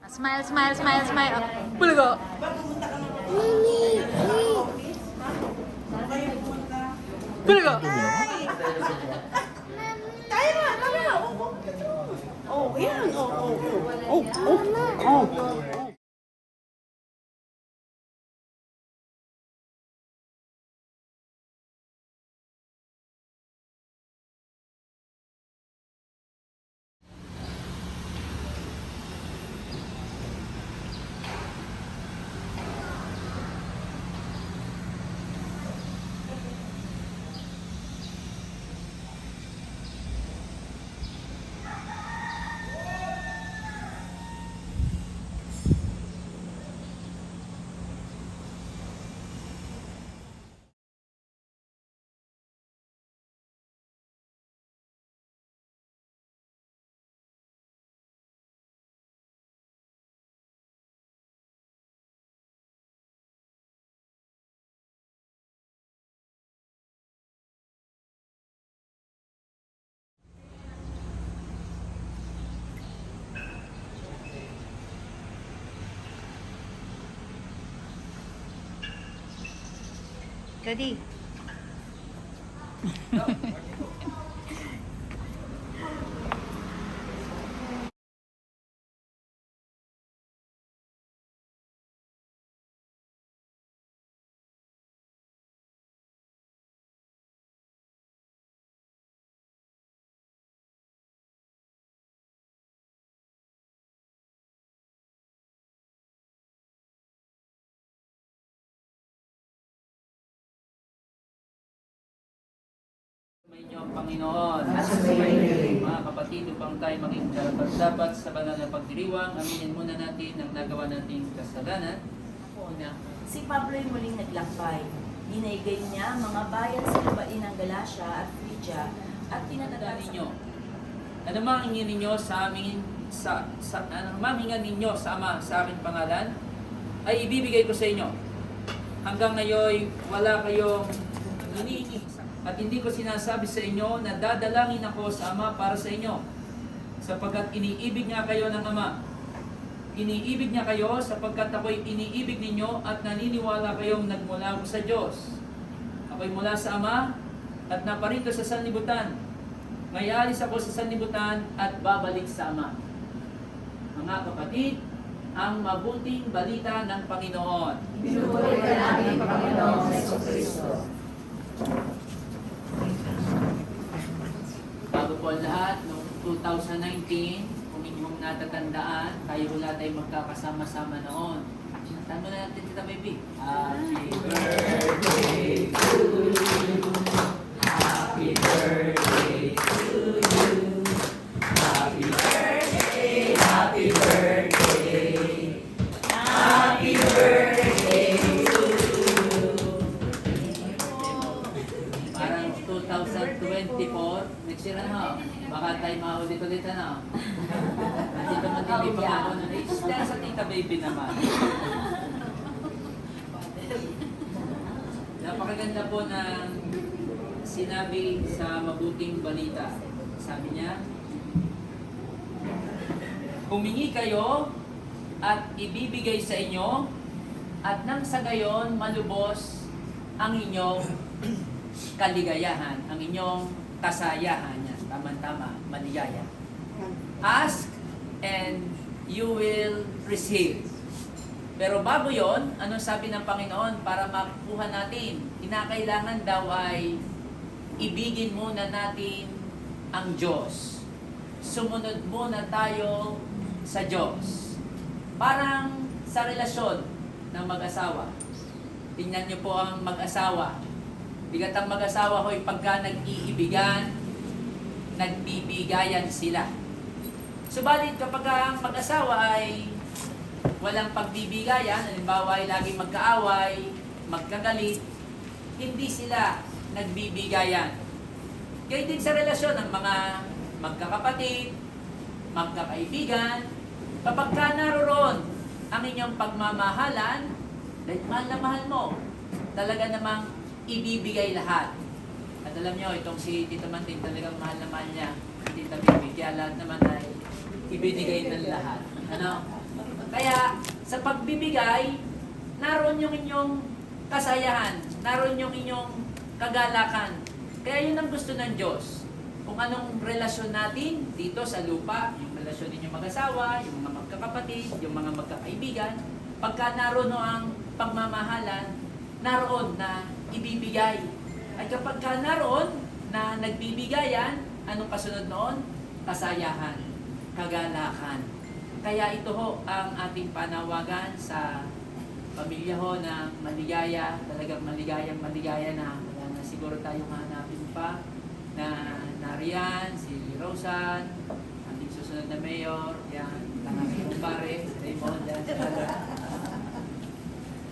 Smile, smile, smile, smile. Bulaga. Bulaga. Tayo na, tayo na. Oh, yan. Oh. Ready? May inyong Panginoon. Mga kapatid, upang tayo maging dapat sa banal na pagdiriwang, aminin muna natin ang nagawa nating kasalanan. Una, si Pablo'y muling naglakbay. Dinaygay niya mga bayan sa lupain ng Galacia at Phrygia at Tandaan tinatag ninyo, ano mang hingin ninyo sa amin, ano mang hingan ninyo sa Ama sa aking pangalan, ay ibibigay ko sa inyo. Hanggang ngayon, wala kayong hinihingi. At hindi ko sinasabi sa inyo na dadalangin ako sa Ama para sa inyo, sapagkat iniibig nga kayo ng Ama. Iniibig niya kayo sapagkat ako'y iniibig ninyo at naniniwala kayong nagmula ako sa Diyos. Ako'y mula sa Ama at naparito sa sanlibutan. May alis ako sa sanlibutan at babalik sa Ama. Mga kapatid, ang mabuting balita ng Panginoon. Pinupuri ka namin, Panginoong Jesucristo. Bago po ang lahat, noong 2019, kung inyong natatandaan, tayo wala tayong magkakasama-sama noon. Tanto na natin kita, baby. Happy birthday to you. Happy birthday to you. Happy birthday, happy birthday. Happy birthday to you. Parang 2024, next year na ho. Baka tayo maulit-ulit na. Dito man hindi pa ako na dahil sa tita baby naman. Napakaganda po ng sinabi sa mabuting balita. Sabi niya, humingi kayo at ibibigay sa inyo at nang sa gayon malubos ang inyong kaligayahan, ang inyong kasayahan. Yan, tama-tama, maligaya. Ask and you will receive. Pero bago yon, anong sabi ng Panginoon para makuha natin? Kinakailangan daw ay ibigin muna natin ang Diyos. Sumunod muna tayo sa Diyos. Parang sa relasyon ng mag-asawa. Tingnan niyo po ang mag-asawa. Bigat ang mag-asawa ho'y pagka nag-iibigan, nagbibigayan sila. Subalit kapag ang mag-asawa ay walang pagbibigayan, halimbawa ay laging magkaaway, magkagalit, hindi sila nagbibigayan. Kaya din sa relasyon ng mga magkakapatid, magkakaibigan, kapag ka naroon ang inyong pagmamahalan, dahil mahal na mahal mo, talaga namang ibibigay lahat. At alam nyo, itong si Tita Manting talagang mahal na mahal niya, Tita Bibi, kaya lahat naman ay ibinigay ng lahat. Ano? Kaya sa pagbibigay, naroon yung inyong kasayahan, naroon yung inyong kagalakan. Kaya yun ang gusto ng Diyos. Kung anong relasyon natin dito sa lupa, yung relasyon ninyong mag-asawa, yung mga magkakapatid, yung mga magkakaibigan, pagka naroon ang pagmamahalan, naroon na ibibigay. At kapag ka naroon na nagbibigayan, anong kasunod noon? Kasayahan, kagalakan. Kaya ito ho ang ating panawagan sa pamilya ho na maligaya, talagang maligaya na. Wala na siguro tayong hanapin pa na nariyan, si Rosan, ating susunod na mayor, yan, tangang kumpare, Raymond, yan,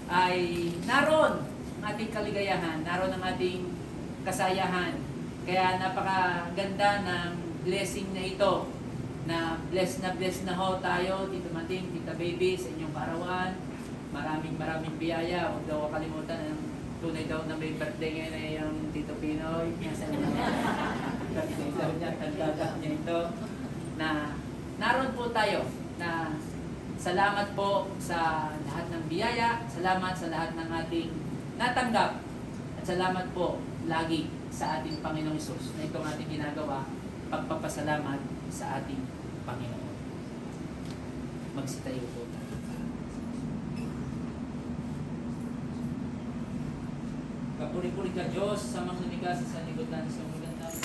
ay naroon ang ating kaligayahan, naroon ang ating kasayahan. Kaya napakaganda ng blessing na ito, na bless na ho tayo, Tito Mating, Tita Baby, sa inyong kaarawan. Maraming biyaya. Huwag daw kalimutan ang tunay daw na may birthday ngayon ay yung Tito Pinoy. Nasa niya. Birthday daw niya, tagdadak niya ito. Na naroon po tayo na salamat po sa lahat ng biyaya, salamat sa lahat ng ating natanggap, at salamat po lagi sa ating Panginoong Hesus na itong ating ginagawa, pagpapasalamat sa ating Panginoon. Magsitayo po. Kapuri-puri ka Diyos sa mga lumikha sa sanlibutan sa magandang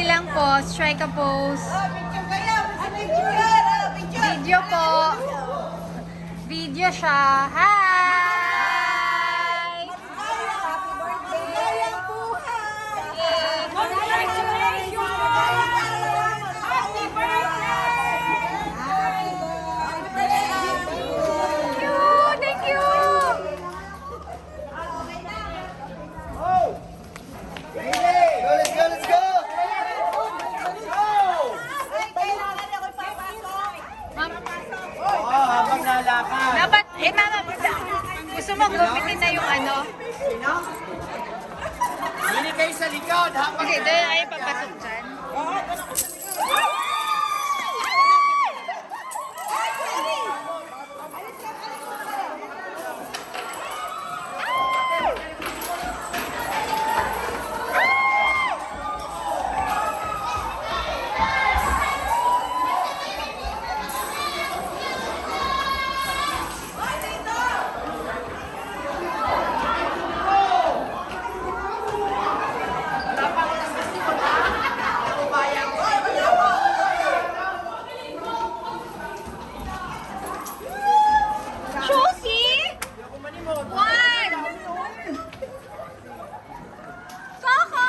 lang po. Strike a pose. Video po. Video siya. Hi! Thank you! Let's go, let's go! Ma'am, Oh, habang nalakad. dapat, mama, gusto mo gumitin na yung ano? Hindi kayo sa likod habang Okay, doon ay papasok dyan. Josie! One! Saka!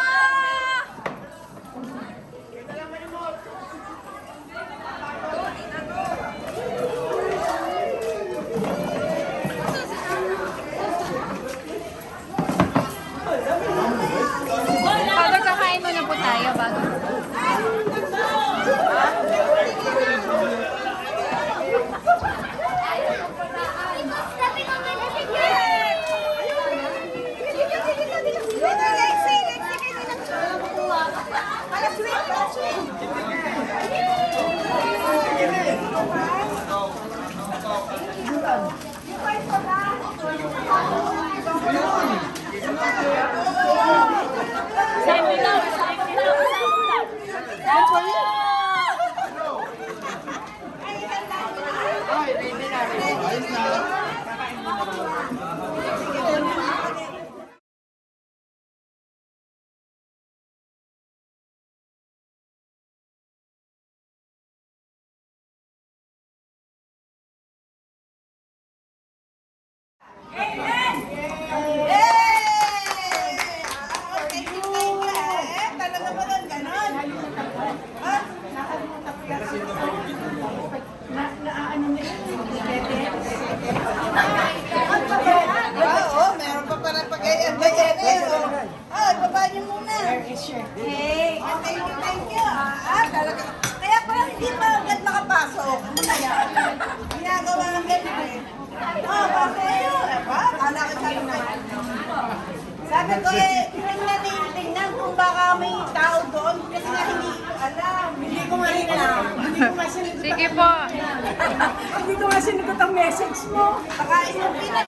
Bago kakain muna po tayo bago. Meron pa pala pag-ayan eh. Baba niyo muna. Hey, thank you. Talaga. Kaya pala hindi pa agad makapasok. Ano kaya? Ginagawa ng ganito eh. Pasok kayo. Kala ko sabi na. Sabi ko tingnan kung baka may tao doon. Kasi nga hindi ko alam. Hindi ko nga sinagot. Sige po. Hindi ko nga sinagot ang message mo. Baka yung